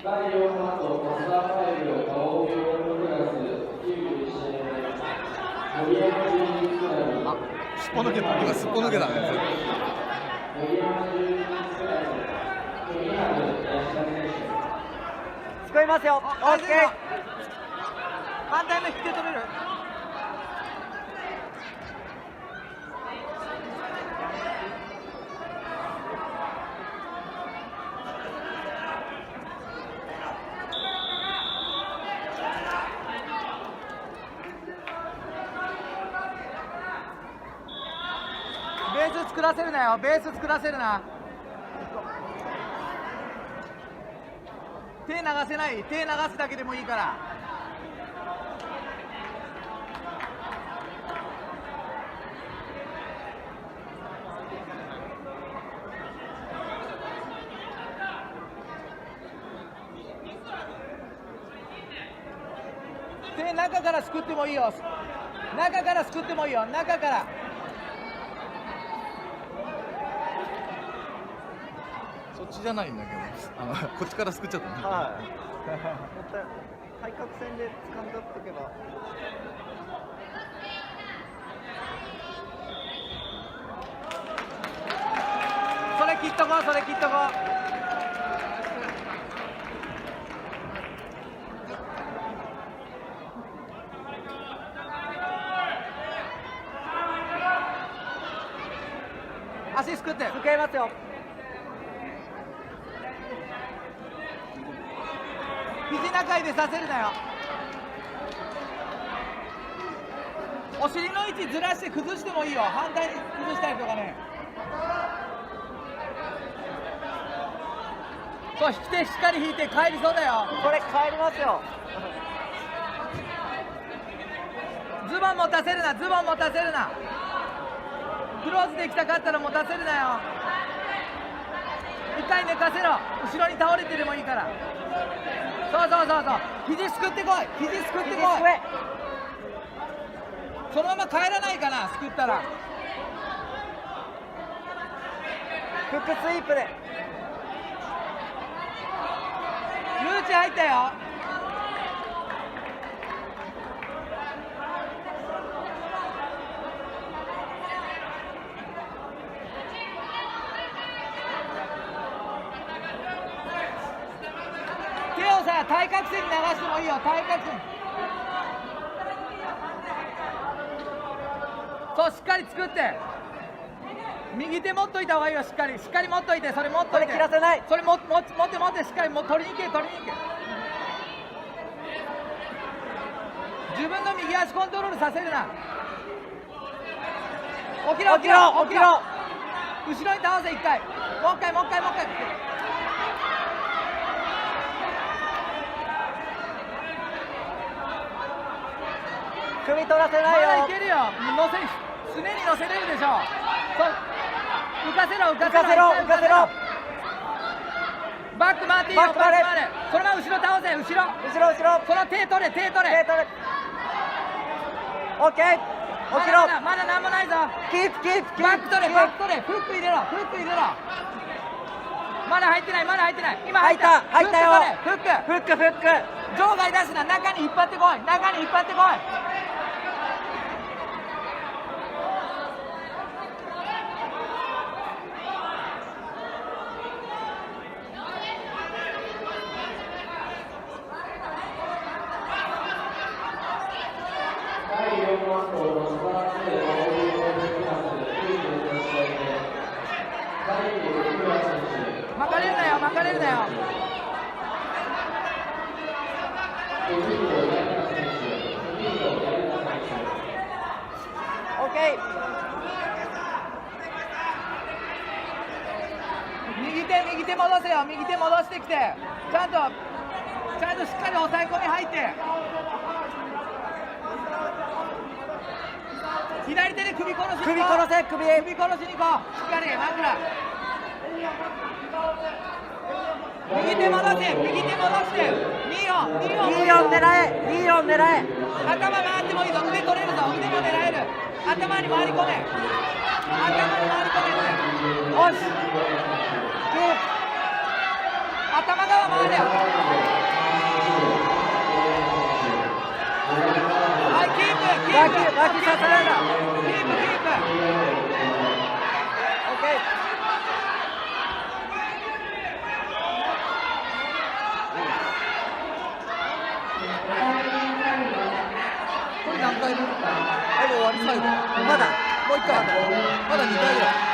すっぽ抜けた、今すっぽ抜けたね。聞こえますよ。オッケー。反対の引き手取れる。ベース作らせるなよ。ベース作らせるな。手流せない。手流すだけでもいいから。手中からすくってもいいよ。中からすくってもいいよ。中から。そっちじゃないんだけど、こっちからすくっちゃったね。はい。対角線で掴んでおっとけば。それ切っとこう。それ切っとこう。足すくって。すくえますよ。肘中指させるなよ。お尻の位置ずらして崩してもいいよ。反対に崩したりとかね。そう、引き手しっかり引いて帰りそうだよ。これ帰りますよ。ズボン持たせるな。ズボン持たせるな。クローズできたかったら持たせるなよ。一回寝かせろ。後ろに倒れてでもいいから。そう肘すくってこい。肘すくってこい。そのまま帰らないかな。すくったらフックスイープでルーチ入ったよ。手をさ、対角線に流してもいいよ。対角線。そう、しっかり作って。右手持っといた方がいいよ。しっかり持っといて。それ持っといて。これ切らせない。それ持ってしっかり取りに行け。自分の右足コントロールさせるな。起きろ。後ろに倒せ。一回。もう一回。首取らせないよ。まだいけるよ。すねに乗せれるでしょ。そう浮かせろ。バック回っていいよ。バック回れ。そのまま後ろ倒せ。後ろ。その手取れ。オッケー。起きろ。まだなんもないぞ。キープ。バック取れ。フック入れろ。まだ入ってない。今入った。入ったよ。フック。場外出すな。中に引っ張ってこい。巻かれるなよ。オッケー。右手戻せよ。右手戻してきて。ちゃんとしっかり押さえ込み入って。左手で首殺しに行こう。首殺しに行こう。しっかり枕。右手戻して。2本狙え。頭回ってもいいぞ。腕取れるぞ。腕も狙える。頭に回り込め。よし。頭側回れよ。脇刺された。キープ。オッケー。これ何回目？あれ終わり最後。まだもう一回。まだ2回ぐらい。